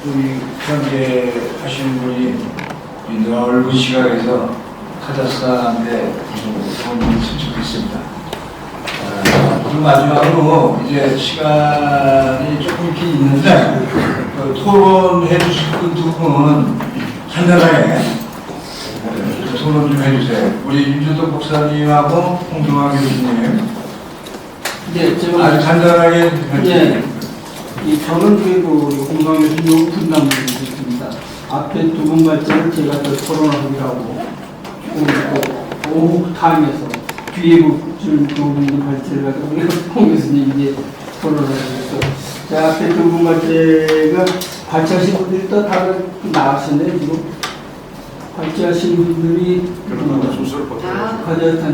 우리 현재 하시는 분이 넓은 시각에서 카자흐스탄에 도움을 신청했습니다. 그리고 마지막으로 이제 시간이 조금 있긴 있는데 토론해 주실 분 두 분 간단하게 토론 좀 해주세요. 우리 윤준덕 목사님하고 홍종환 교수님. 네, 제가 아주 간단하게 네, 저는 그리고 우리 홍광 교수님 분담을 드리겠습니다. 앞에 두 분 발제를 제가 더 토론하기로 하고 오후 타임에서 뒤에 두 분 발제를 가지고 우리 홍 교수님 이제 토론을 하겠죠. 자, 앞에 두 분 발제가 발제하신 분들이 또 다들 나왔었네요. 지금 발제하신 분들이 카자흐스탄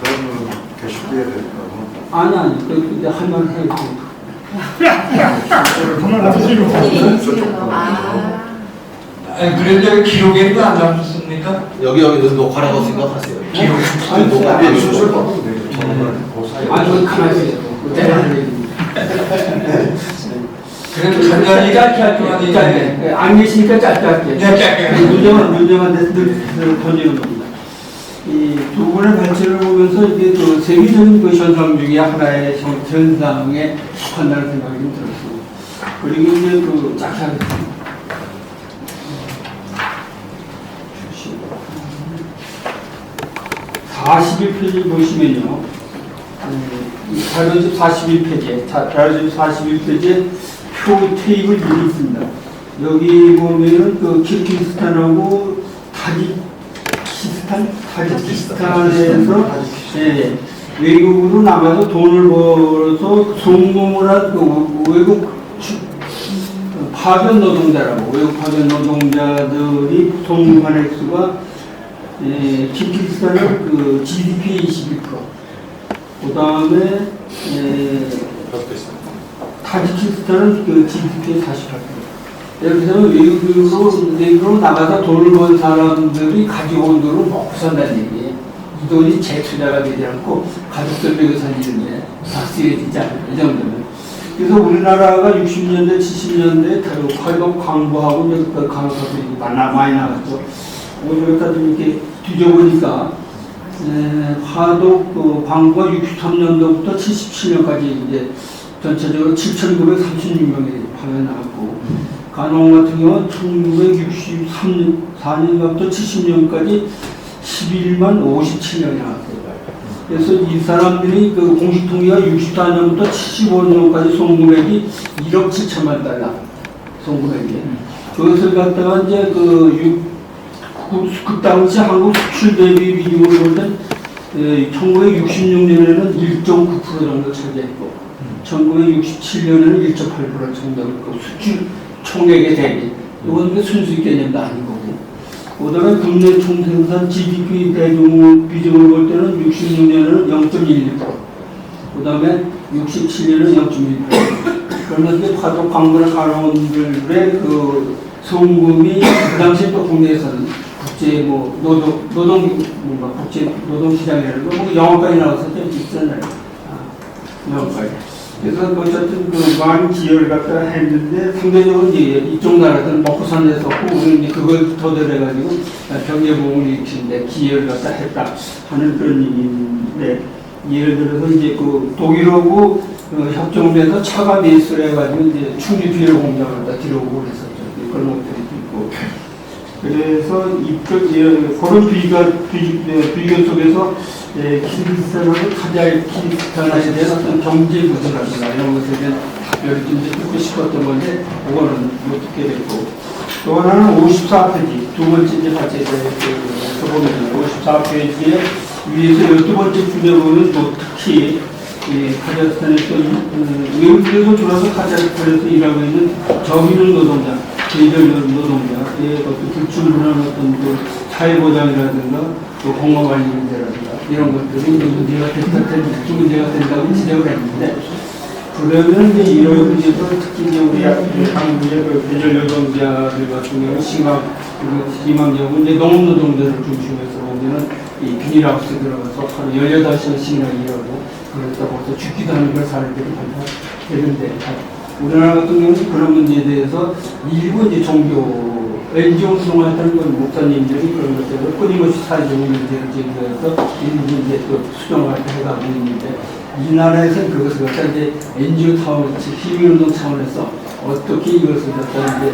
그러면 게시돼야 될까요? 아니 그 할만 해요. 아니 그런데 기록에도 안 남았습니까? 여기 녹화라고 생각하세요. 기록 아니, 녹화 네, 수술 받으면 되죠. 저는 그 사이에. 아니 그 가만히 있어요. 그래도 간단히 짧게 할 짧게 안 계시니까 짧게 짧게. 누정한 데서 늘 던지는 겁니다. 이 두 분의 발제를 보면서 이게 그 세계적인 그 현상 중에 하나의 현상에 속한다는 생각이 좀 들었습니다. 그리고 이제 그 짧게 하겠습니다. 41페이지 보시면요. 자료집 41페이지에, 자료집 41페이지에 표 테이블 1이 있습니다. 여기 보면은 그 키르기스탄하고 타지키스탄에서 예, 외국으로 나가서 돈을 벌어서 성공을 한 그 외국 파견 노동자라고, 외국 파견 노동자들이 성공한 액수가 예, 키르기스탄은 그 GDP의 21%, 그 다음에 타지키스탄은 그 GDP의 48%. 이렇게 되면 외국으로 나가서 돈을 번 사람들이 가지고 온 돈을 먹고 산다는 얘기예요. 이 돈이 재투자가 되지 않고 가족들 먹여 살리는데 다 쓰여지지 않아요. 이 정도면. 그래서 우리나라가 60년대, 70년대 화력 광부하고 그 강사들이 많이 나갔죠. 여기다 좀 이렇게 뒤져보니까 화독 그 광부가 63년도부터 77년까지 이제 전체적으로 7,936명이 파견 나갔고, 간호 같은 경우는 1964년부터 70년까지 11만 57명이 나왔어요. 그래서 이 사람들이 그 공식 통계가 64년부터 75년까지 송금액이 1억 7천만 달러 송금액이. 그것을 갖다가 이제 그 당시 한국 수출 대비 비중으로 보면 1966년에는 1.9% 정도 차지했고 1967년에는 1.8% 정도 수출 총액의 대비. 이건 순수익 개념도 아니고. 그다음에 국내 총생산 GDP 비중을 볼 때는 66년에는 0.11%. 그다음에 67년에는 0.1%. 그러면서 화독 광부나 간호원들의 그 성금이 그 당시에 또 국내에서는 국제 국제 노동 시장이라는 거 영어까지 나와서 좀 비싼 영어까지. 그래서 어쨌든 그 많은 기여를 갖다 했는데 상대적으로 이제 이쪽 나라들은 먹고 사는 데서 없고 우리는 이제 그걸 더듬어가지고 병예보험을 일으키는데 기여를 갖다 했다 하는 그런 얘기인데, 예를 들어서 이제 그 독일하고 협정을 해서 차가 매수를 해가지고 이제 충주 비료 공장을 갖다 들어오고 그랬었죠. 그런 것들이 있고. 그래서 그런 비교 속에서 키르기스탄하고 타지키스탄에 대해서 어떤 경제 구조라든가 이런 것에 대한 답변을 좀 듣고 싶었던 건데 그거는 못 듣게 됐고, 또 하나는 54페이지 두 번째 이제 같이 보면 54페이지에 위에서 12번째 줄에 보면 또 특히 카자흐스탄에서 외국에서 들어와서 카자흐스탄에서 일하고 있는 저비용 노동자, 계절 노동자의 어떤 불충분한 어떤 그 사회보장이라든가 또 공업관리 문제라든가 이런 것들이 문제가 된다고 지적을 했는데, 그러면 이제 이런 문제도 특히 이제 우리 한국의 그 계절 노동자들 같은 경우 심한 이제 농업 노동자를 중심해서 문제는 이 비닐하우스에 들어가서 하루 18시간씩이나 일하고 그러다 벌써 죽기도 하는 걸 사람들이 되는데 우리나라 같은 경우는 그런 문제에 대해서 일부 이제 종교, NGO 운동했던 그 목사님들이 그런 것들을 끊임없이 사회적인 문제를 제기해서 일부 이제 또 수정을 해가고 있는데 이 나라에서는 그것을 갖다 이제 NGO 차원에서, 시민운동 차원에서 어떻게 이것을 갖다 이제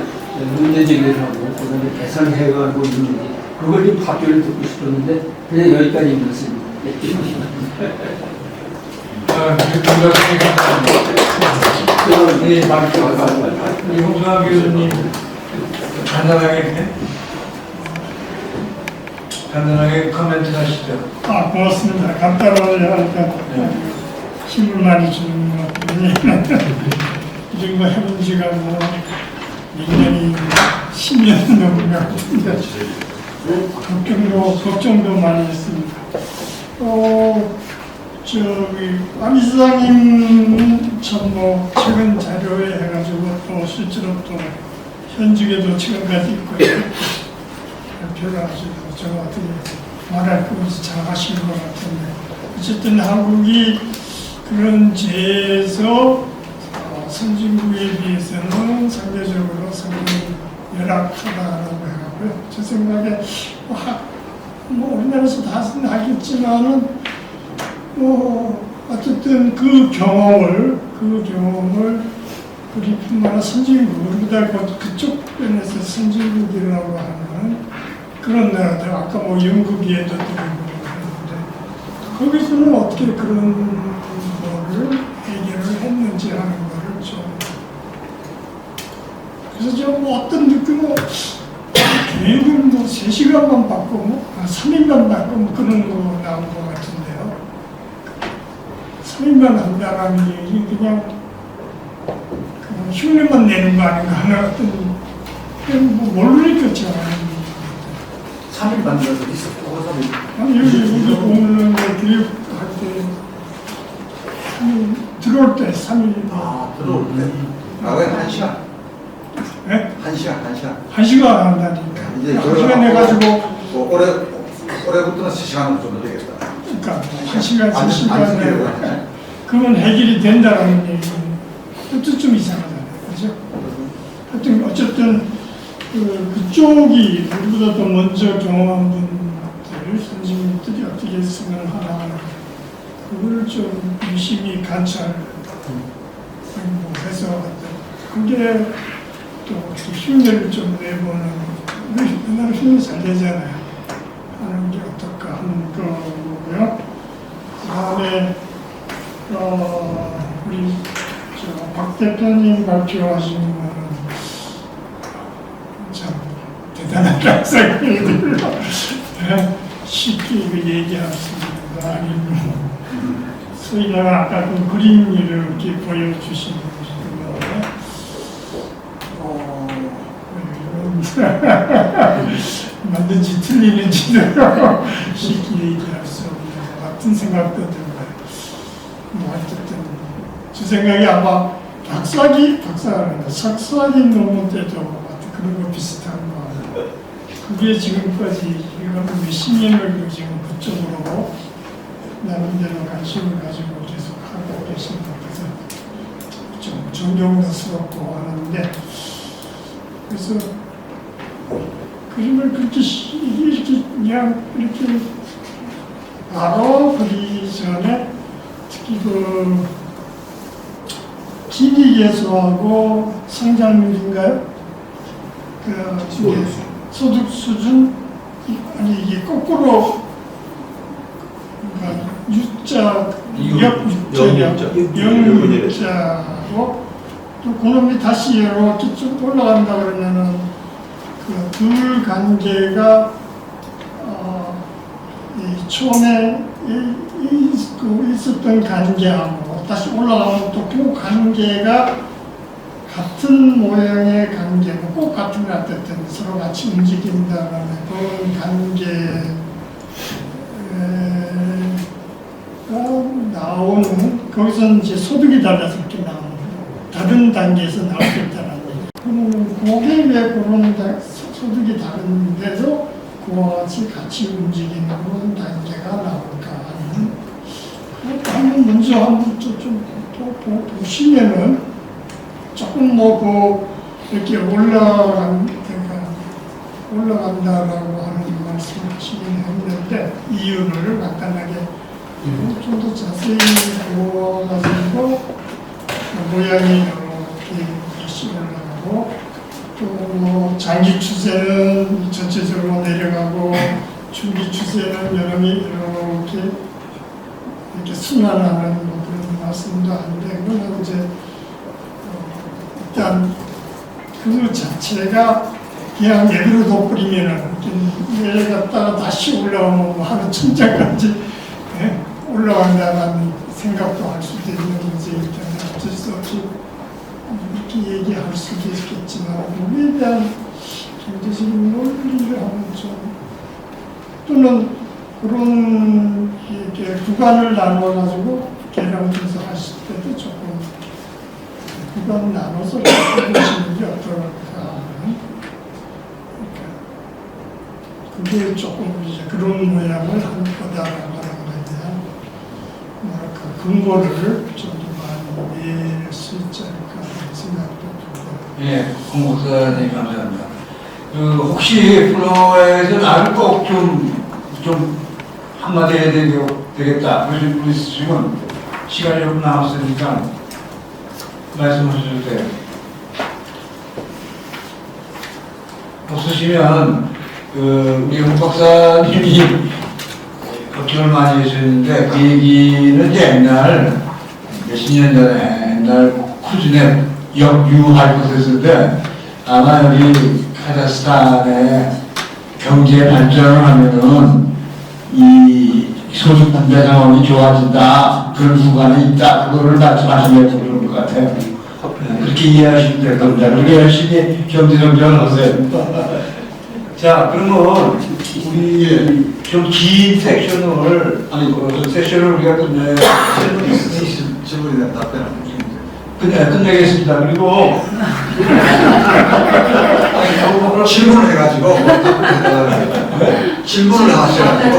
문제 제기를 하고 그다음에 개선해가고 있는지 그걸 좀 발표를 듣고 싶었는데 그냥 여기까지 있습니다. 홍수환 교수님 간단하게 코멘트 하시죠. 고맙습니다. 간단하게 하니까 힘을 많이 주는 것 같더니 이 정도 해본 지가 뭐 1년이 10년 넘은 것 같은데 걱정도 많이 했습니다. 안 이사장님은 참 최근 자료에 해가지고 또 실제로 또 현직에도 지금까지 있고 발표를 하시고 제가 어떻게 말할 것이 잘하신 것 같은데 어쨌든 한국이 그런 죄에서 선진국에 비해서는 상대적으로 상당히 열악하다라고 해가고요. 제 생각에 우리나라에서 다 하겠지만은 어쨌든 그 경험을 우리뿐만 아니라 선진국보다 그쪽 면에서 선진국이라고 하는 그런 나라들 아까 영국이 예도 드리고 그랬는데 거기서는 어떻게 그런 거를 해결을 했는지 하는 거를 좀 그래서 좀 어떤 느낌은 교육은 3시간만 받고 3일만 받고 그런 거 나온 것 같은데요. 3일만 한다라는 얘기 그냥 흉내만 내는 거 아닌가 하나 어떤 모르니까 잘 3일 만들어서 있었고 3일. 아니 여기 오늘 교육할 때 3일 들어올 때 3일 들어올 때. 왜 1시간? 네? 1시간. 1시간 한다니까 이제 1시간 해가지고 올해부터는 3시간으로 좀 늘리겠다. 그러니까 1시간, 3시간 안 그러면 해결이 된다라는 얘기는 그것도 좀 이상하잖아요. 그죠? 하여튼 어쨌든 그쪽이 우리보다 더 먼저 경험한 분들, 선생님들이 어떻게 생각하나 그걸 좀 유심히 관찰해서 그게 또 흉내를 좀 내보는 우리나라 흉내 잘 내잖아요. 하는 게 어떨까 하는 거고요. 그 다음에 우리 박 대표님 발표하신 거는 참 대단하다고 생각이 들어요. 쉽게 얘기할 수 있는 거 아니고 소위 말하는 아까 그 그림을 이렇게 보여주신 거는 맞는지 틀리는지도 쉽게 얘기할 수 없는 것 같은 생각도 들고요. 어쨌든 제 생각에 아마 석사기 논문 때도 그런 거 비슷한 거 같아요. 그게 지금까지 몇십 년을 지금 그쪽으로 나름대로 관심을 가지고 계속 하고 계신 것 같아서 좀 존경스럽고 하는데 그래서 그림을 그렇게 그냥 이렇게 바로 그리기 전에 특히 그 기기예수하고 성장률인가요? 소득 수준 아니 이게 거꾸로 그러니까 영유자하고 또 그놈이 다시 이렇게 쭉 올라간다 그러면은 그 둘 관계가 이 처음에 있었던 관계하고 다시 올라가면 또 그 관계가 같은 모양의 관계고 꼭 같은 것 같았던 서로 같이 움직인다는 그런 관계가 나오는 거기서 이제 소득이 달라서 이렇게 나오는 다른 단계에서 나올 수 있다는 얘기. 그게 왜 그런 소득이 다른데도 그와 같이 움직이는 그런 단계가 나올까 하는 한번 먼저 한번 좀 보시면은 조금 이렇게 올라간다라고 하는 말씀을 하시긴 했는데 이유를 간단하게 좀 더 자세히 보아가지고 모양이 이렇게 올라가고 또 장기 추세는 전체적으로 내려가고 중기 추세는 여름이 이렇게 순환하는 그런 말씀도 하는데 그거는 이제 일단 그 자체가 그냥 예대로 둬버리면은 내려갔다가 다시 올라오면 하루 천장까지 올라간다는 생각도 할 수도 있는 문제이기 때문에 어쩔 수 없이 이렇게 얘기할 수도 있겠지만 거기에 대한 경제적인 논리를 하면 좀 또는 그런 이렇게 구간을 나눠가지고 계량돼서 하실 때도 조금 구간 나눠서 해보시는 게 어떨까 하는 그게 조금 이제 그런 모양을 한 거다라고 하는 거에 대한 근거를 좀 더 많이 낼 수 있지 않을까 하는 생각도 들고요. 예, 홍 목사님 감사합니다. 혹시 플로어에서 나를 꼭 좀 한마디 해야 되겠다 그러신 분 있으시면 시간이 조금 남았으니까 말씀하셔도 돼요. 없으시면 우리 홍 박사님이 걱정을 많이 해주셨는데 그 얘기는 이제 옛날 몇십 년 전에 옛날 쿠즈네 역유할 것이었는데 아마 여기 카자흐스탄의 경제 발전을 하면은 이 소득 분배 상황이 좋아진다 그런 구간이 있다 그거를 말씀하시려고 그런 것 같아요. 그렇게 이해하시면 될 겁니다. 그렇게 열심히 경제 정책을 하세요. 자, 그러면 우리 좀 긴 섹션을 세션을 우리가 질문이 되면 답변을 끝내겠습니다. 그리고 질문을 해가지고 질문을 하셔가지고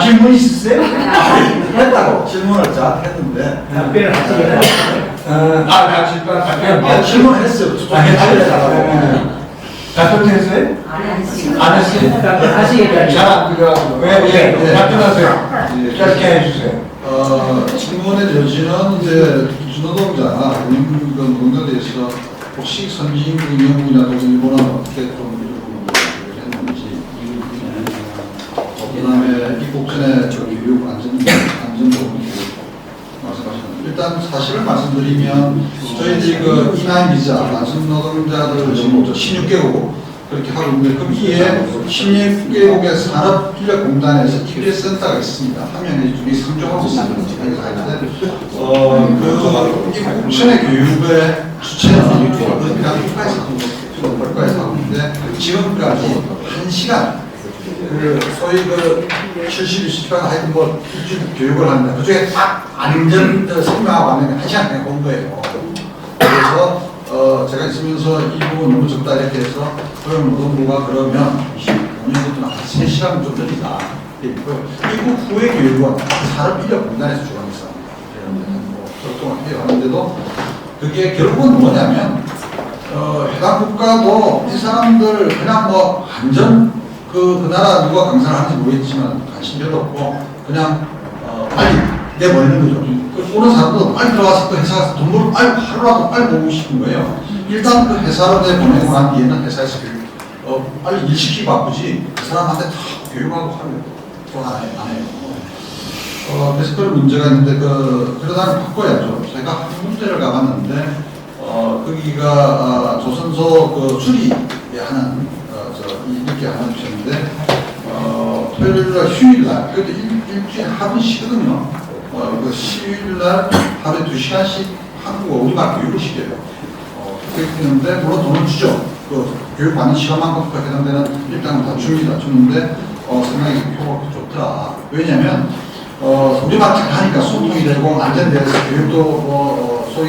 질문 있으세요? 했다고 질문을 자 했는데 답변을 하시겠다. 질문을 했어요. 답변 했어요? 안 했어요? 답변하시겠다. 자, 왜 답변하세요? 짧게 해주세요. 질문의 여지는 이제 주노동자, 노동자에 대해서 혹시 선진 운영이라도 일본은 어떻게 좀 했는지, 그다음에 입국전에 교육 안전도 말씀하셨는데 일단 사실을 말씀드리면 저희들이 그 이나이 비자 단순 노동자들 지금 16개국 그렇게 하고 있는데 그 위에 16개국의 산업인력공단에서 TBS 센터가 있습니다. 화면에 둘이 상주하고 있습니다. 그 국천의 교육의 주체는 그러니까 국가에서 하고 있는데 지금까지 1시간 소위 70, 60가 하여튼 일주일 교육을 하는데 그중에 딱 안전 설명하고 하는 게 1시간 그냥 본 거예요. 그래서 제가 있으면서 이 부분 너무 적다 이렇게 해서 노동부가 그러면 5년부터는 한 3시간 좀 늘리다. 미국 후의 교육은 산업인력공단에서 주관했습니다. 활동을 해요. 하는데도 그게 결국은 뭐냐면 해당 국가도 이 사람들 그냥 안전 그 나라 누가 강사를 하는지 모르겠지만 관심 별로 없고 그냥 빨리 내보내는 거죠. 오는 사람도 빨리 들어가서 그 회사 가서 돈 벌고 빨리 하루라도 빨리 모으고 싶은 거예요. 일단 그 회사로 내보내고 난 뒤에는 회사에서 빨리 일 시키기 바쁘지 그 사람한테 다 교육하고 하면 또 안 해요. 그래서 그런 문제가 있는데 그러다가 바꿔야죠. 제가 한 군데를 가봤는데 거기가 조선소 수리하는 이렇게 하는 곳인데 토요일날 휴일날 그래도 일주일에 하루 쉬거든요. 그 휴일날 하루에 2시간씩 한국어 우리말 교육을 시켜요. 그렇게 했는데 물론 돈을 주죠. 그 교육받는 시간만큼 해당되는 일당은 다 줍니다. 주는데 상당히 효과가 좋더라. 왜냐면 우리말 잘하니까 소통이 되고 안전대에서 교육도 소위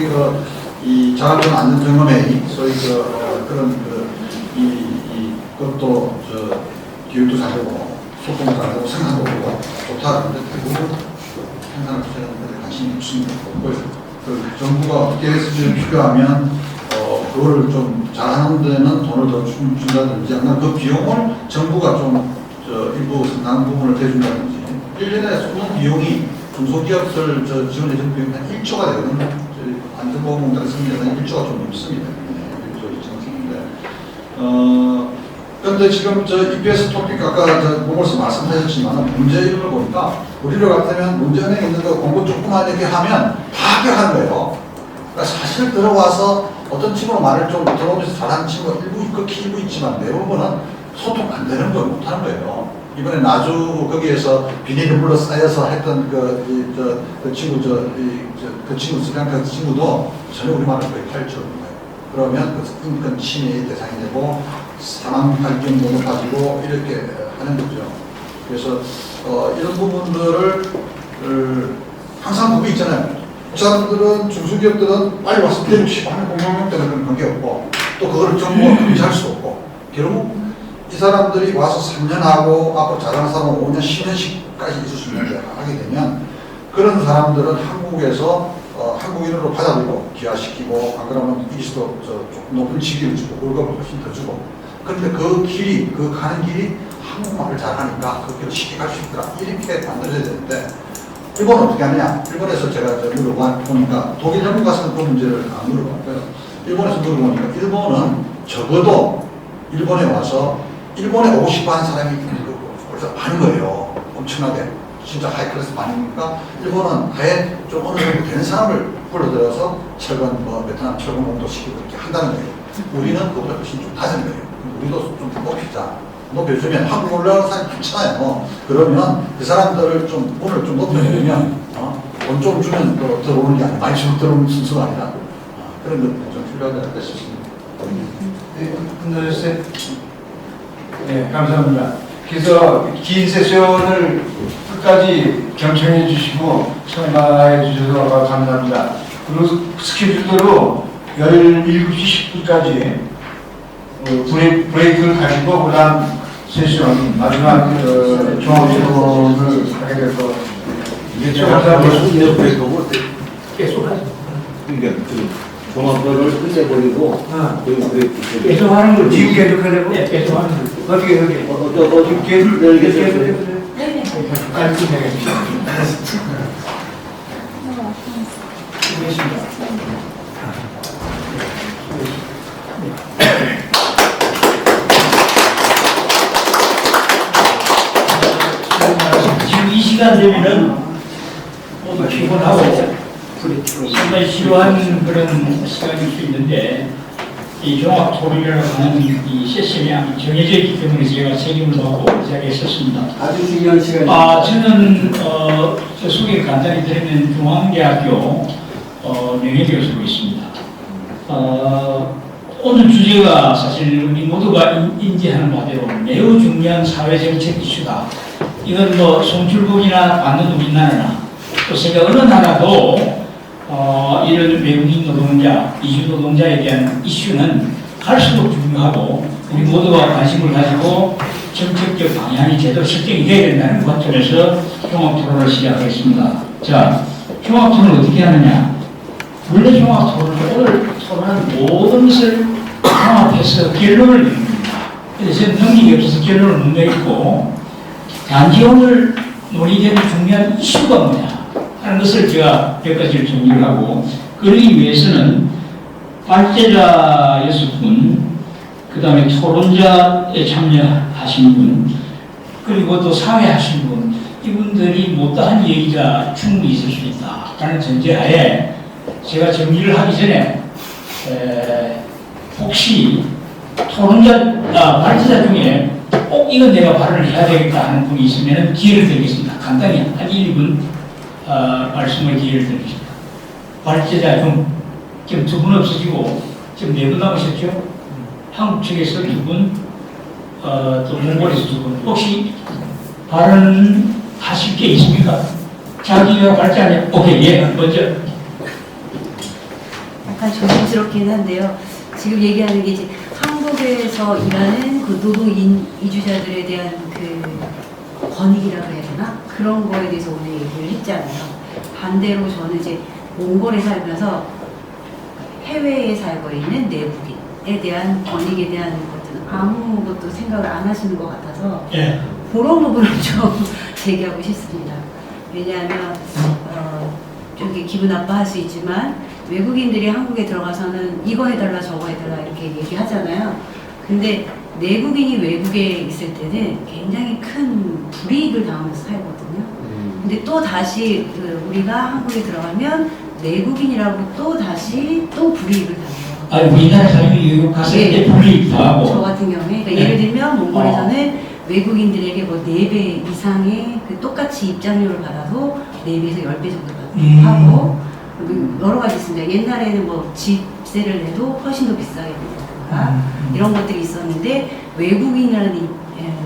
이 자가용 안전 경험에 소위 그런 그것도 교육도 잘되고 소통도 잘되고 생산도 되고 좋다. 그런데 대부분 생산을 하는 데 관심이 없습니다. 정부가 어떻게 해서 필요하면 그거를 좀 잘하는 데는 돈을 더 준다든지 아니면 그 비용을 정부가 좀 일부 상당 부분을 대준다든지 1년에 쏘는 비용이 중소기업들 지원해주는 비용이 한 1조가 되거든요. 안전보험공단에 쓰는 데는 1조가 좀 넘습니다. 1조 이상 쓰는데 그런데 지금 EPS 토픽 아까 보면서 말씀하셨지만 문제 이름을 보니까 우리로 같으면 문제은행에 있는 거 공부 조금만 이렇게 하면 다 합격하는 거예요. 그러니까 사실 들어와서 어떤 친구는 말을 좀 들어오면서 잘하는 친구가 극히 일부 있지만 대부분은 소통 안 되는 걸 못하는 거예요. 이번에 나주 거기에서 비닐을 불러 쌓여서 했던 그 친구 그 친구 스리랑카 친구도 전혀 우리말을 거의 할 줄 없는 거예요. 그러면 그 인권 침해의 대상이 되고 사망 발견도 높아지고 이렇게 하는 거죠. 그래서 이런 부분들을 항상 그게 있잖아요. 사람들은 중소기업들은 빨리 와서 때리고 하는 공공형 때는 그런 관계없고 또 그걸 정부가 금지할 수 없고 결국 이 사람들이 와서 3년 하고 앞으로 잘하는 사람은 5년, 10년씩까지 있을 수 있는데 하게 되면 그런 사람들은 한국에서 한국인으로 받아들이고 기하시키고 안 그러면 이리스도 높은 직위를 주고 월급을 훨씬 더 주고 그런데 그 길이 그 가는 길이 한국말을 잘하니까 그 길을 쉽게 갈 수 있더라 이렇게 만들어야 되는데 일본은 어떻게 하느냐? 일본에서 제가 물어보니까 독일 정부 가서는 그 문제를 안 물어봤고요. 일본에서 물어보니까 일본은 적어도 일본에 와서 일본에 오고 싶어 하는 사람이 벌써 많은 거예요. 엄청나게. 진짜 하이클래스 많으니까 일본은 아예 좀 어느 정도 된 사람을 불러들여서 철건, 베트남 철건 공도 시키고 이렇게 한다는 거예요. 우리는 그보다 훨씬 좀 낮은 거예요. 우리도 좀 높이자. 높여주면 한국 올라가는 사람이 많잖아요. 그러면 그 사람들을 좀 오늘 좀 높여주면 돈 좀 주면 또 들어오는 게 아니라 많이 주면 들어오는 순서가 아니라 그런 것들이 좀 필요하지 않을까 싶습니다. 네, 감사합니다. 그래서 긴 세션을 끝까지 경청해 주시고 참가해 주셔서 감사합니다. 그리고 스케줄대로 17시 10분까지 브레이크를 가지고 그 다음 세션 마지막 종합토론을 하게 될 것 같습니다. 이게 감사합니다. 계속 하죠. 그러니까 종합도를 끝내버리고 계속 하는 걸 지금 계속 하려고? 네, 계속 하는 걸. 어떻게 계속 해보세요. 네네. 깔끔하겠습니다. 지금 이 시간 되면은 모두 피곤하고 상당히 지루한 그런 시간일 수 있는데 이 종합 토론이라고 하는 이 세션이 정해져 있기 때문에 제가 책임을 받고 이 자리에 섰습니다. 아주 중요한 시간입니다. 저는 저 소개 간단히 드리면 중앙대학교 명예교수로 있습니다. 오늘 주제가 사실 우리 모두가 인지하는 바대로 매우 중요한 사회정책 이슈다. 이건 뭐 송출국이나 받는 우리나라나 또 세계 어느 나라도 이런 외국인 노동자, 이주 노동자에 대한 이슈는 갈수록 중요하고 우리 모두가 관심을 가지고 정책적 방향이 제대로 설정이 되어야 된다는 관점에서 종합토론을 시작하겠습니다. 자, 종합토론을 어떻게 하느냐? 원래 종합토론은 오늘 토론한 모든 것을 종합해서 결론을 내립니다. 그래서 저는 능력이 없어서 결론을 못 내겠고 단지 오늘 논의되는 중요한 이슈가 뭐냐 하는 것을 제가 몇 가지를 정리를 하고 그러기 위해서는 발제자 6분, 그 다음에 토론자에 참여하신 분, 그리고 또 사회하신 분, 이분들이 못다한 얘기가 충분히 있을 수 있다라는 전제하에 제가 정리를 하기 전에 혹시 발제자 중에 꼭 이건 내가 발언을 해야 되겠다 하는 분이 있으면 기회를 드리겠습니다. 간단히 한 1분 말씀을 기회를 드리겠습니다. 발제자 지금 2분 없으시고 지금 4분 남으셨죠? 한국 측에서 2분, 또 몽골에서 2분. 혹시 발언하실 게 있습니까? 자기가 발제하냐? 오케이, 예, 먼저. 약간 조심스럽긴 한데요. 지금 얘기하는 게 이제 한국에서 일하는 그 노동 이주자들에 대한 그 권익이라고 해야 되나? 그런 거에 대해서 오늘 얘기를 했잖아요. 반대로 저는 이제 몽골에 살면서 해외에 살고 있는 내국인, 외국인에 대한 권익에 대한 것들은 아무것도 생각을 안 하시는 것 같아서 예. 그런 부분을 좀 제기하고 싶습니다. 왜냐하면 저기 기분 나빠할 수 있지만 외국인들이 한국에 들어가서는 이거 해달라 저거 해달라 이렇게 얘기하잖아요. 근데 내국인이 외국에 있을 때는 굉장히 큰 불이익을 당하면서 살거든요. 근데 또 다시 우리가 한국에 들어가면 내국인이라고 또 다시 또 불이익을 당해요. 아니 우리나라 사람이 외국 가서 이제 불이익 당하고. 저 같은 경우에 그러니까 네. 예를 들면 몽골에서는 외국인들에게 뭐 4배 이상의 그 똑같이 입장료를 받아도 4배에서 10배 정도 하고 여러 가지 있습니다. 옛날에는 뭐 집세를 내도 훨씬 더 비싸게 내는가 이런 것들이 있었는데 외국인이라는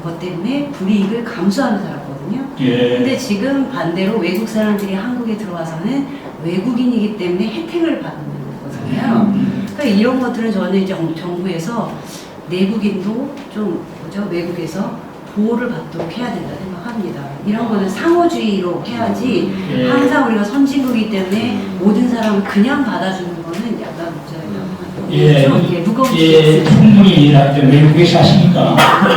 것 때문에 불이익을 감수하며 살았거든요. 예. 근데 지금 반대로 외국 사람들이 한국에 들어와서는 외국인이기 때문에 혜택을 받는 거잖아요. 그러니까 이런 것들은 저는 이제 정부에서 내국인도 좀 뭐죠? 외국에서 보호를 받도록 해야 된다 생각합니다. 이런 거는 상호주의로 해야지 예. 항상 우리가 선진국이기 때문에 모든 사람을 그냥 받아주는 거는 약간 예, 무거운 예, 충분히 외국에 사시니까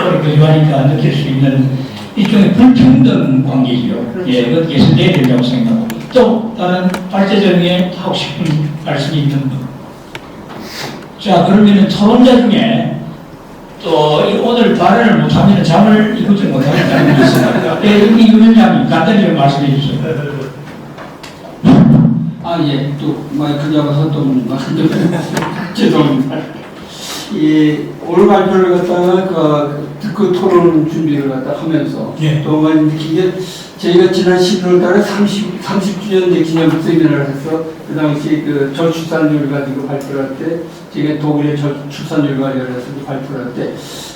그렇게 좋아하니까 느낄 수 있는 일종의 불평등 관계지요. 그렇죠. 예, 그것 개선돼야 된다고 생각하고 또 다른 발제적인 하고 싶은 말씀이 있는 분. 자, 그러면은 토론자 중에 또 오늘 발언을 못하면 잠을 이것저것 못하는 사람이 있습니다. 예, 우리 유 위원장님 간단히 좀 말씀해 주세요. 아, 예, 또 마이크 잡아서 또 죄송합니다. 오늘 발표를 갖다가 그 토론 준비를 갖다 하면서 예. 또한 느낀 게 저희가 지난 11월 달에 30주년 기념 세미나를 해서 그 당시 그 저출산율 가지고 발표를 할 때 저희가 독일의 저출산율 관련해서 발표를 할 때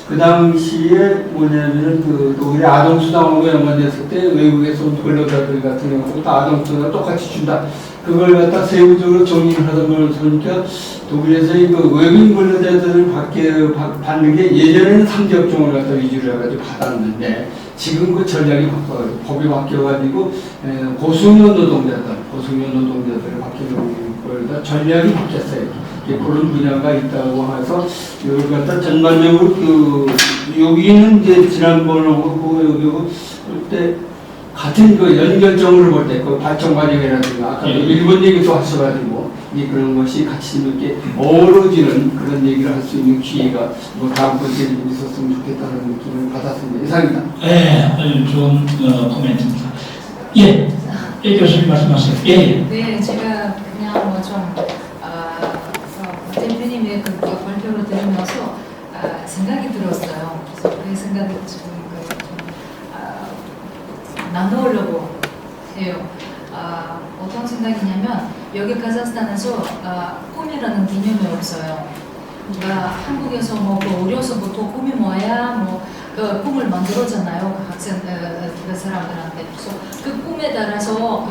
그 당시에 뭐냐면은 그 독일의 아동수당하고 연관됐을 때 외국에서 온 근로자들 같은 경우도 다 아동수당을 똑같이 준다. 그걸 갖다 세부적으로 정리를 하던 걸 보니까 독일에서의 그 외국인 근로자들을 받는 게 예전에는 3개업종을 갖다 위주로 해가지고 받았는데 지금 그 전략이 바꿔가지고 법이 바뀌어가지고 고수년 노동자들을 받기는 걸 다 전략이 바뀌었어요. 그런 분야가 있다고 해서 이걸 갖다 전반적으로 여기는 이제 지난번하고 여기고 때 같은 그 연결점으로 볼 때 그 발전 과정이라든가 아까 일본 얘기도 하셔가지고 그런 것이 같이 이렇게 어우러지는 그런 얘기를 할 수 있는 기회가 뭐 다음번에 좀 있었으면 좋겠다는 느낌을 받았습니다. 이상입니다. 네, 아주 좋은 코멘트입니다. 예, 예 교수님 말씀하세요. 예. 네, 제가 그냥 뭐좀 대표님의 그 발표를 들으면서 생각이 들었어요. 그래서 그 생각을 지금 나누려고 해요. 어떤 생각이냐면 여기 카자흐스탄에서 꿈이라는 개념이 없어요. 그러니까 한국에서 그 어려서부터 꿈이 뭐야, 그 꿈을 만들었잖아요. 그 학생 그 사람들한테. 그래서 그 꿈에 따라서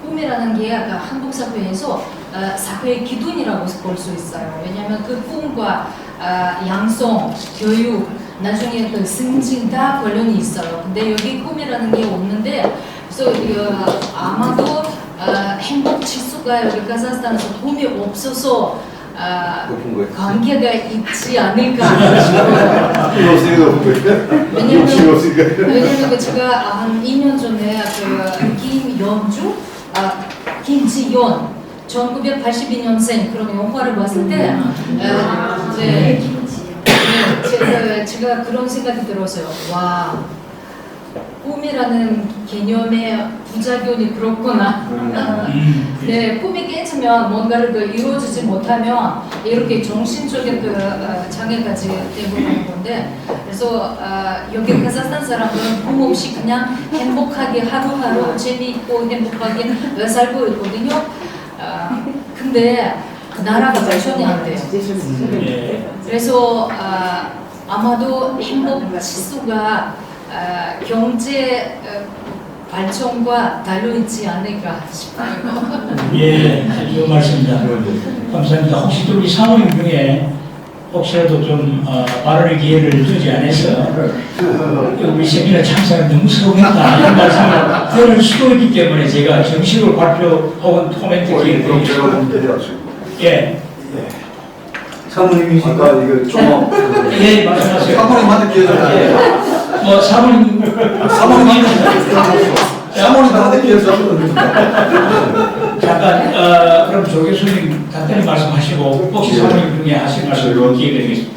꿈이라는 게 한국 사회에서 사회의 기준이라고 볼 수 있어요. 왜냐하면 그 꿈과 양성, 교육, 나중에 그 승진 다 관련이 있어요. 근데 여기 꿈이라는 게 없는데, 그래서 아마도 행복 지수가 여기 카자흐스탄에서 꿈이 없어서 관계가 있지 않을까 싶어요. 왜냐면 제가 한 2년 전에 김지연 1982년생 그런 영화를 봤을 때 제가 그런 생각이 들었어요. 와, 꿈이라는 개념의 부작용이 그렇구나. 네, 꿈이 깨지면 뭔가를 이루어지지 못하면 이렇게 정신적인 장애까지 되는 건데, 그래서 여기 카자흐스탄 사람들은 꿈 없이 그냥 행복하게 하루하루 재미있고 행복하게 살고 있거든요. 근데 그 나라가 발전이 안 돼요. 그래서 아마도 행복 지수가 경제 발전과 달려있지 않을까 싶어요. 예, 좋은 말씀입니다. 감사합니다. 혹시 또 우리 사모님 중에 혹시라도 좀 발언의 기회를 주지 않아서 우리 세미나 참석을 너무 수고했다 이런 말씀을 들을 수도 있기 때문에 제가 정식으로 발표 혹은 코멘트 기회를 드리겠습니다. 예. 사모님이신가? 아까 이거 종합 예, 말씀하세요. 사모님한테 기회 좀 예. 뭐 사모님, 사모님한테 기회 좀 잠깐 그럼 조 교수님 간단히 말씀하시고 혹시 사모님 중에 하실 말씀 기회 드리겠습니다.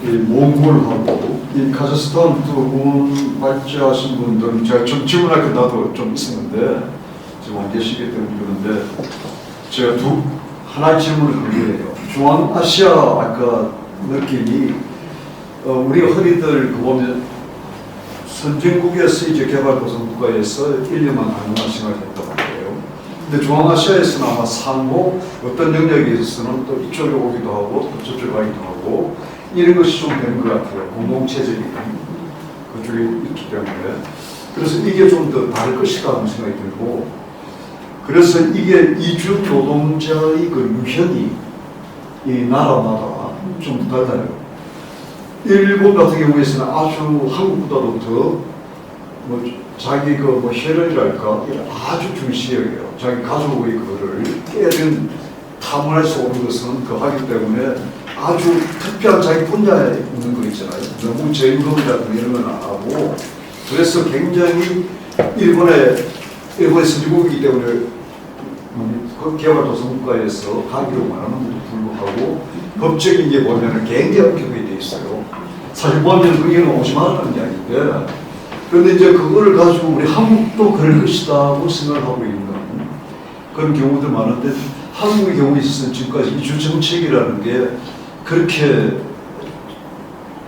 이 몽골하고 이 카자흐스탄 두분 발제하신 분들은 제가 좀 질문할 게 나도 좀 있었는데 지금 안 계시기 때문에 그런데 제가 하나의 질문을 드리게요. 중앙아시아 아까 느낌이 우리 흔히들 그 보면 선진국에서 이제 개발도상 국가에서 인류만 가능한 생각을 했단 말이에요. 근데 중앙아시아에서는 아마 상호 어떤 영역에 있어서는 또 이쪽에 오기도 하고 또 저쪽에 가기도 하고 이런 것이 좀 되는 것 같아요. 공동체적인 그쪽에 있기 때문에. 그래서 이게 좀 더 다를 것이다 하는 생각이 들고, 그래서 이게 이주 노동자의 그 유형이 이 나라마다 좀 달라요. 일본 같은 경우에서는 아주 한국보다도 더 뭐 자기 그 뭐 혈연이랄까 아주 중시해요. 자기 가족의 그거를 깨는 타문에서 오는 것은 그 하기 때문에 아주 특별한 자기 분야에 있는 거 있잖아요. 너무 제임금이라든가 이런 건 안 하고, 그래서 굉장히 일본의 선진국이기 때문에 그 개발도상 국가에서 가기로 말하는 것도 불구하고 법적인 게 보면은 굉장히 엄격하게 돼 있어요. 사실 보면 그게 오지 말라는 이야기인데, 그런데 이제 그거를 가지고 우리 한국도 그럴 것이다고 생각하고 있는 그런 경우도 많은데, 한국의 경우에 있어서는 지금까지 이주 정책이라는 게 그렇게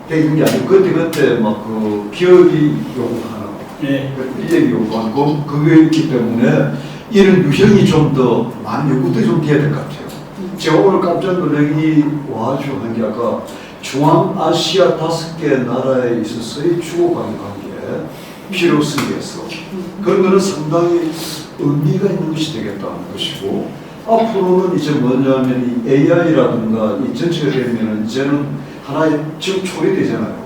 돼 있는 게 아니고 그때 막 그 기업이 요구하는, 인력이 요구하는 그게 있기 때문에 이런 유형이 좀 더 많은 연구들이 좀 돼야 될 것 같아요. 제가 오늘 깜짝 놀라기 와가지고 한 게 아까 중앙아시아 5개 나라에 있어서의 주고받는 관계 필요성에서 그런 거는 상당히 의미가 있는 것이 되겠다는 것이고, 앞으로는 이제 뭐냐면 이 AI라든가 이 전체가 되면 이제는 하나의 지금 초래되잖아요.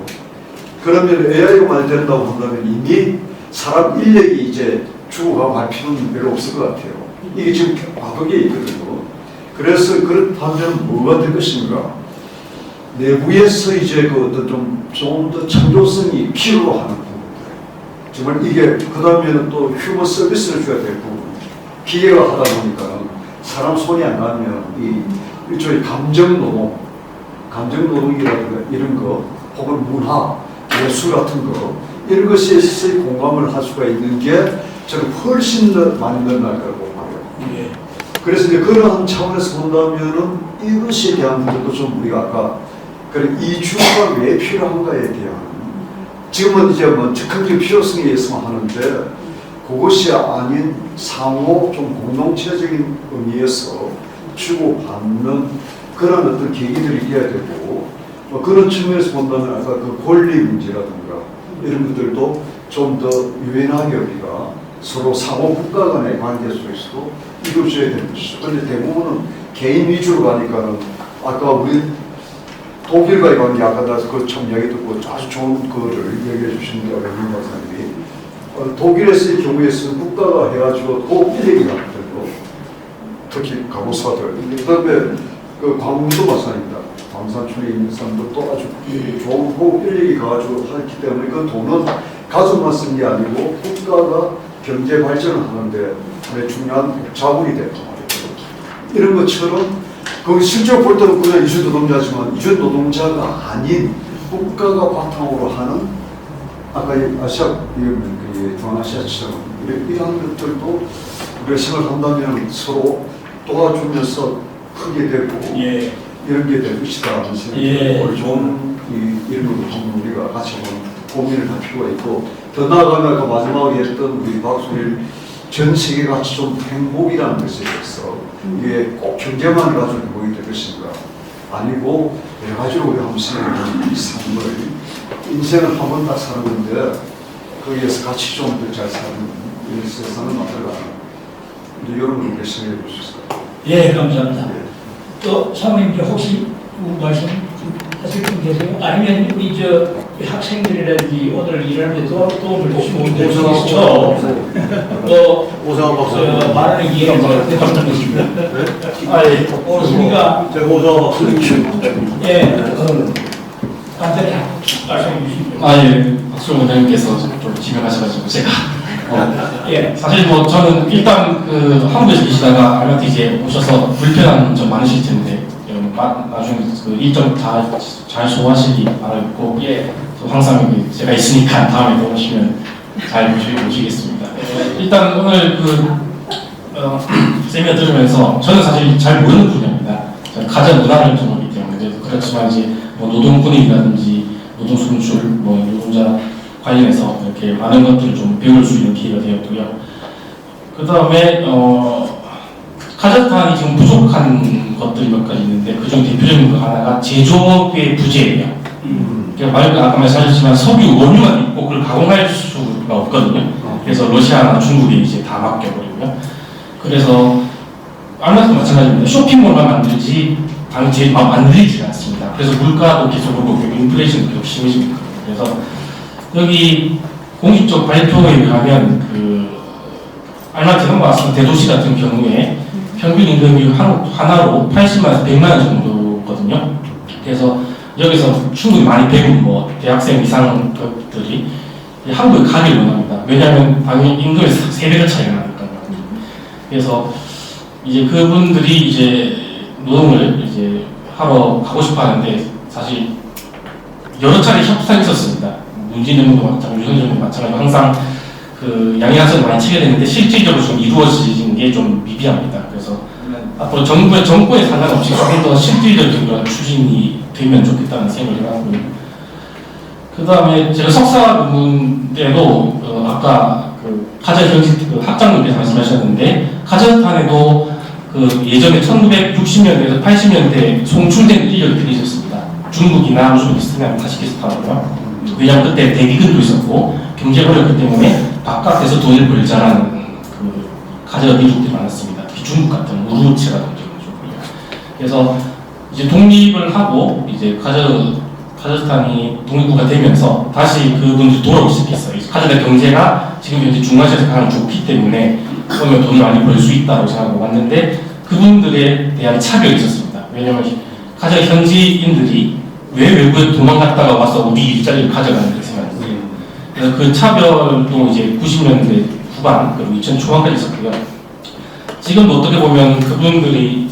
그러면 AI가 많이 된다고 한다면 이미 사람 인력이 이제 주고가고 할 필요는 별로 없을 것 같아요. 이게 지금 과거기에 있거든요. 그래서 그렇다면 뭐가 될 것인가? 내부에서 이제 그 어떤 좀 더 창조성이 필요로 하는 부분들. 정말 이게 그 다음에는 또 휴먼 서비스를 줘야 될 부분. 기계가 하다 보니까 사람 손이 안 가면 이 일종의 감정노동이라든가 이런 거, 혹은 문화, 예술 같은 거, 이런 것에 있어서 공감을 할 수가 있는 게 저는 훨씬 더 많이 늘어날 거라고 봐요. 그래서 이제 그런 차원에서 본다면은 이것에 대한 문제도 좀 우리가 아까 이주가 왜 필요한가에 대한, 지금은 이제 뭐 즉흥적 필요성에 의해서 하는데, 그것이 아닌 상호 좀 공동체적인 의미에서 주고받는 그런 어떤 계기들이 있어야 되고, 뭐 그런 측면에서 본다면 아까 그 권리 문제라든가 이런 것들도 좀 더 유연하게 우리가 서로 상호 국가 간의 관계 속에서도 이루어져야 되는 것이죠. 그런데 대부분은 개인 위주로 가니까는 아까 우리 독일과의 관계 아까 나서 그 참 이야기 듣고 아주 좋은 거를 얘기해 주시는데 어려운 박사님이 독일에서의 경우에서는 국가가 해가지고 호흡인력이 같거든요. 특히 가보사들. 그 다음에 그 광문도 마찬가지입니다. 광산촌에 있는 사람들도 아주 좋은 호흡인력이 가가지고 했기 때문에 그 돈은 가족만 쓴 게 아니고 국가가 경제 발전을 하는데 중요한 자본이 됐단 말이에요. 이런 것처럼 그 실제로 볼 때는 그냥 이주 노동자지만 이주 노동자가 아닌 국가가 바탕으로 하는 아까 아시아 중앙아시아처럼 이런 것들도 우리가 생각한다면 서로 도와주면서 크게 되고 이런 게 될 것이다 하는 생각이 좀 이런 것도 한번 우리가 같이 한번 고민을 할 필요가 있고, 더 나아가면 그 마지막에 했던 우리 박수일 전 세계가 같이 좀 행복이라는 것에 대해서 이게 꼭 경제만 가지고 행복이 될 것인가 아니고 여러 가지로 우리가 한번 생각해보는 이 삶을, 인생을 한 번 다 사는 건데 거기에서 같이 좀 더 잘 사는 이 세상을 만들어가는 여러분 그렇게 생각해 보셨을까요? 예, 감사합니다. 또 사모님 혹시 말씀? 하실 분 계세요? 아니면 우리 저 학생들이라든지 오늘 일하는데 도움을 주시면 되시죠? 오상원 박사님. 말하는 기회가 되는 것입니다. 우리가 제가 오상원 박사님. 예, 간단히 말씀해 주시죠. 예, 박수영 원장님께서 좀 지명하셔가지고 제가 예. 사실 뭐 저는 일단 그 한국에서 계시다가 알마티 이제 오셔서 불편한 점 많으실 텐데 나중에 그 일정 다 잘 소화하시기 바라겠고 예. 또 항상 여기 제가 있으니까 다음에 또 오시면 잘 모시겠습니다. 일단 오늘 세미나 들으면서 저는 사실 잘 모르는 분야입니다. 가장 문화를 전공하기 때문에 그렇지만 이제 뭐 노동권익이라든지 노동순출, 뭐 노동자 관련해서 이렇게 많은 것들을 좀 배울 수 있는 기회가 되었고요. 그 다음에 카자흐스탄이 지금 부족한 것들이 몇 가지 있는데 그중 대표적인 것 하나가 제조업의 부재예요. 그러니까 아까 말씀하셨지만 석유 원유가 있고 그걸 가공할 수가 없거든요. 그래서 러시아나 중국에 이제 다 맡겨버리고요. 그래서 알마티도 마찬가지입니다. 쇼핑몰만 만들지 만들지 않습니다. 그래서 물가도 계속 오르고 인플레이션도 계속 심해집니다. 그래서 여기 공식적 발표에 의하면 알마티 한국 대도시 같은 경우에 평균 임금이 하나로 80만에서 100만 원 정도거든요. 그래서 여기서 충분히 많이 배운 뭐 대학생 이상들이 한국에 가기를 원합니다. 왜냐하면 당연히 임금이 3배가 차이가 나니까요. 그래서 이제 그분들이 이제 노동을 이제 하러 가고 싶어 하는데 사실 여러 차례 협상이 있었습니다. 문재인정부도 마찬가지고 윤석열정부도 마찬가지고 항상 양해한선을 많이 치게 되는데 실질적으로 좀 이루어지는 게 좀 미비합니다. 그래서 앞으로 정권에 상관없이 조금 더 실질적인 그런 추진이 되면 좋겠다는 생각을 해봤고요. 그 다음에 제가 석사 논문 때도 아까 카자흐스탄 학장님께서 말씀하셨는데 카자흐스탄에도 예전에 1960년대에서 80년대 송출된 인력이 들이셨습니다. 중국이나 우즈베키스탄이나 타지키스탄이고요. 왜냐하면 그때 대기근도 있었고 경제가 어렵기 때문에 바깥에서 돈을 벌자라는 카자흐 민족들이 많았습니다. 중국 같은 우루무치라든지 그래서 이제 독립을 하고 이제 카자흐스탄이 독립국가 되면서 다시 그분들이 돌아올 수 있어요. 카자흐 경제가 지금 현재 중앙시아에서 가장 좋기 때문에 그러면 돈을 많이 벌 수 있다고 생각하고 왔는데 그분들에 대한 차별이 있었습니다. 왜냐하면 카자흐 현지인들이 왜 외국에 도망갔다가 와서 우리 일자리를 가져가는지 생각합니다. 그래서 그 차별도 이제 90년대 후반 그리고 2000 초반까지 있었고요. 지금도 어떻게 보면 그분들이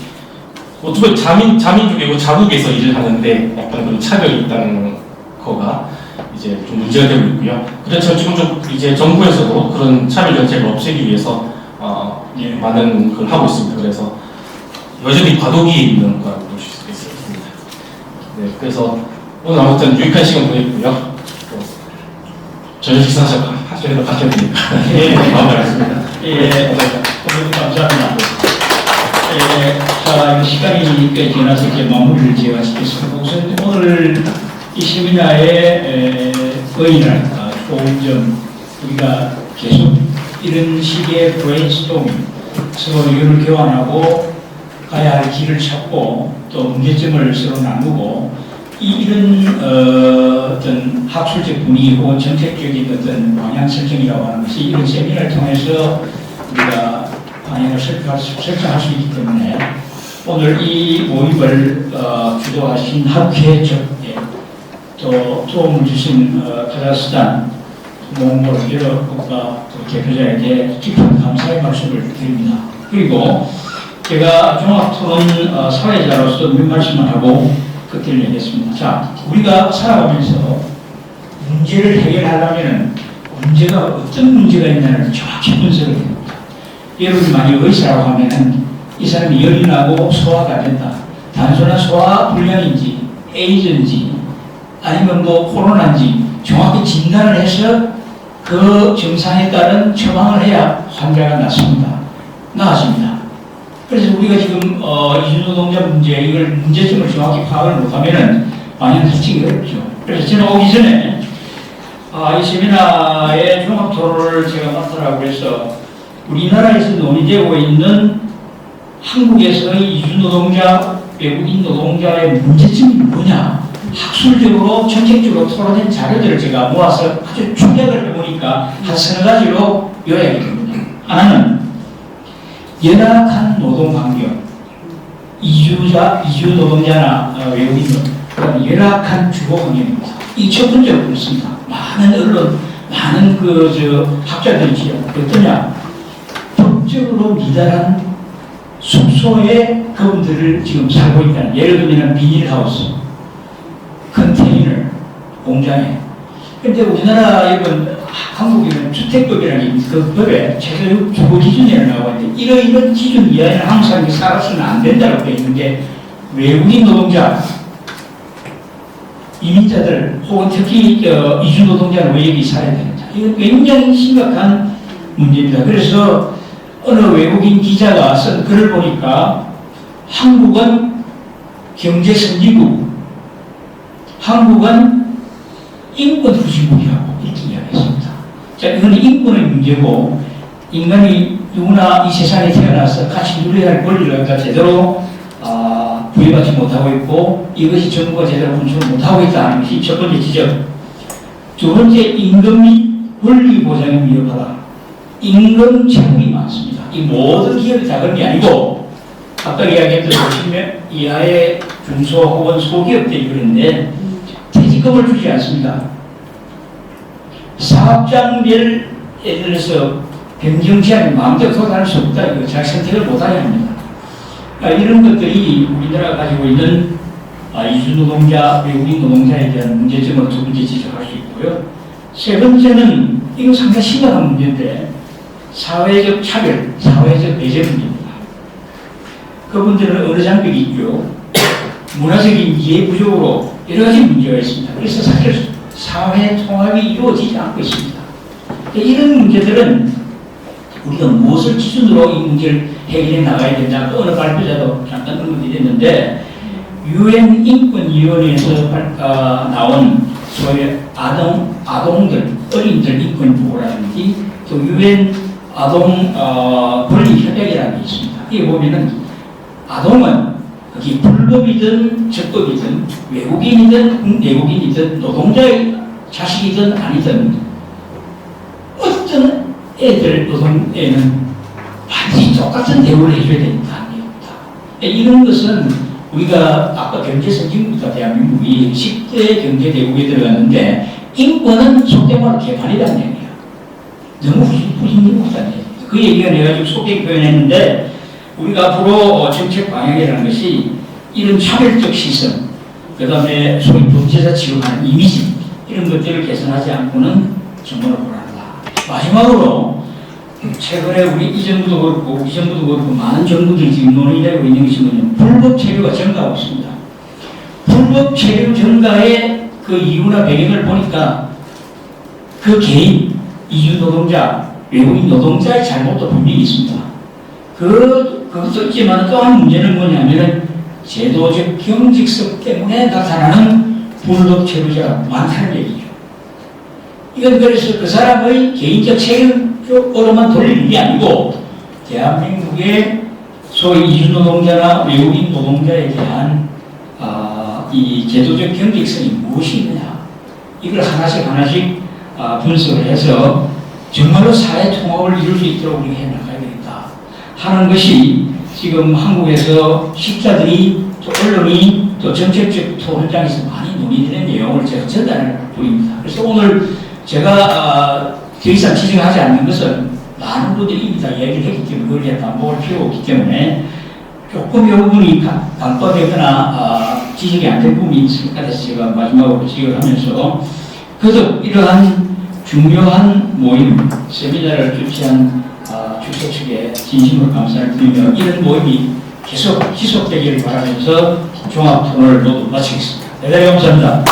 어떻게 자민족이고 자국에서 일을 하는데 약간 그런 차별이 있다는 거가 이제 좀 문제가 되고 있고요. 그렇지만 지금 좀 이제 정부에서도 그런 차별 정책을 없애기 위해서 많은 걸 하고 있습니다. 그래서 여전히 과도기에 있는 거라고 볼 수 있습니다. 네, 그래서 오늘 아무튼 유익한 시간 보냈고요. 저녁 식사 하셔야 되니까 마무리하겠습니다. 오늘 감사합니다. 자, 시간이 지나서 이제 마무리를 제가 시켰습니다. 우선 오늘 이 세미나의 의의랄까 좋은 점, 우리가 계속 이런 식의 브레인스토밍, 서로 의견을 교환하고 가야 할 길을 찾고 또 문제점을 서로 나누고 이런 어떤 학술적 분위기 혹은 정책적인 어떤 방향 설정이라고 하는 것이 이런 세미나를 통해서 우리가 방향을 설정할 수 있기 때문에 오늘 이 모임을 주도하신 학회 쪽에 또 도움을 주신 카자흐스탄 몽골 여러 국가 대표자에게 깊은 감사의 말씀을 드립니다. 그리고 제가 종합토론 사회자로서 몇 말씀을 하고 끝을 내겠습니다. 자, 우리가 살아가면서 문제를 해결하려면 문제가 어떤 문제가 있냐를 정확히 분석을 해야 됩니다. 여러분이 만약 의사라고 하면 이 사람이 열이 나고 소화가 안 된다. 단순한 소화 불량인지 에이즈인지 아니면 뭐 코로나인지 정확히 진단을 해서 그 증상에 따른 처방을 해야 환자가 나아집니다. 그래서 우리가 지금 이주노동자 문제 이걸 문제점을 정확히 파악을 못하면은 방향 설정이 어렵죠. 그래서 저는 오기 전에 이 세미나의 종합 토론을 제가 맡으라고 해서 우리나라에서 논의되고 있는 한국에서의 이주노동자 외국인 노동자의 문제점이 뭐냐, 학술적으로 정책적으로 토론된 자료들을 제가 모아서 아주 충격을 해보니까 한 서너 가지로 요약이 됩니다. 하나는 열악한 노동 환경, 이주 노동자나 외국인 노동, 열악한 주거 환경입니다. 이 첫 번째로 그렇습니다. 많은 언론, 많은 학자들이 지적하고 어떠냐, 법적으로 미달한 숙소에 그분들을 지금 살고 있다는, 예를 들면 비닐하우스, 컨테이너, 공장에. 근데 우리나라 이건 한국에는 주택법이라는 그 법에 최저 주거 기준이라고 나와 있는데 이런 기준 이하에는 한국 사람이 살아서는 안 된다고 되어 있는데 외국인 노동자, 이민자들 혹은 특히 이주 노동자는 왜 여기 살아야 되는지, 이건 굉장히 심각한 문제입니다. 그래서 어느 외국인 기자가 쓴 글을 보니까 한국은 경제 선진국, 한국은 인권 후진국이라고 이렇게 이야기했습니다. 자, 이건 인권의 문제고, 인간이 누구나 이 세상에 태어나서 같이 누려야 할 권리를 제대로 부여받지 못하고 있고, 이것이 정부가 제대로 분석을 못하고 있다는 것이 첫 번째 지적. 두 번째, 임금 및 권리 보장이 위협하다. 임금 채굴이 많습니다. 이 모든 기업이 다 그런 게 아니고, 아까 이야기했던 50명 이하의 중소 혹은 소기업들이 그런데 퇴직금을 주지 않습니다. 사업장별 예를 들어서 변경 제한이 마음대로 도달할 수 없다. 이거 잘 선택을 못하게 합니다. 이런 것들이 우리나라가 가지고 있는 이주 노동자, 외국인 노동자에 대한 문제점을 두 번째 지적할 수 있고요. 세 번째는 이거 상당히 심각한 문제인데 사회적 차별, 사회적 배제 문제입니다. 그분들은 어느 장벽이 있죠. 문화적인 이해 부족으로 여러 가지 문제가 있습니다. 그래서 사실 사회 통합이 이루어지지 않고 있습니다. 이런 문제들은 우리가 무엇을 기준으로 이 문제를 해결해 나가야 된다. 또 어느 발표자도 잠깐 언급했는데 UN 인권위원회에서 나온 소위 아동들, 어린이들 인권 보호라든지 또 UN 아동 권리 협약이라는 게 있습니다. 이게 보면은 아동은 그게 불법이든 적법이든 외국인이든 내국인이든 노동자의 자식이든 아니든 어떤 애들 노동에는 반드시 똑같은 대우를 해줘야 되는 거 아닙니다. 이런 것은 우리가 아까 경제 선진국부터 대한민국이 10대 경제 대국에 들어갔는데 인권은 속된 말로 개판이라는 얘기예요. 너무 후진국이라는 얘기예요. 그 얘기가 내가 지금 속되게 표현했는데 우리가 앞으로 정책 방향이라는 것이 이런 차별적 시선, 그 다음에 소위 범죄자 취급하는 이미지 이런 것들을 개선하지 않고는 정말 불안하다. 마지막으로 최근에 우리 이 정부도 그렇고 많은 정부들이 지금 논의되고 있는 것이 뭐냐면 불법 체류가 증가하고 있습니다. 불법 체류 증가의 그 이유나 배경을 보니까 그 개인, 이주 노동자, 외국인 노동자의 잘못도 분명히 있습니다. 그것도 있지만 또 한 문제는 뭐냐면은 제도적 경직성 때문에 나타나는 불법 체류자가 많다는 얘기죠. 이건 그래서 그 사람의 개인적 책임으로만 돌리는 게 아니고 대한민국의 소위 이주 노동자나 외국인 노동자에 대한 이 제도적 경직성이 무엇이 있느냐 이걸 하나씩 분석을 해서 정말로 사회 통합을 이룰 수 있도록 우리가 해나가야 되겠다 하는 것이 지금 한국에서 식자들이 또 언론이 또 정책적 토론장에서 많이 논의되는 내용을 제가 전달을 보입니다. 그래서 오늘 제가 더 이상 지적하지 않는 것은 많은 분들이 이미 다 이야기를 했기 때문에 그걸 반복할 필요가 없기 때문에 조금 이 부분이 간과되거나 지적이 안 된 부분이 있으니까 제가 마지막으로 지적을 하면서 그래도 이러한 중요한 모임, 세미나를 주최한 주최 측에 진심으로 감사를 드리며 이런 모임이 계속 지속되기를 바라면서 종합 토론을 모두 마치겠습니다. 대단히 감사합니다.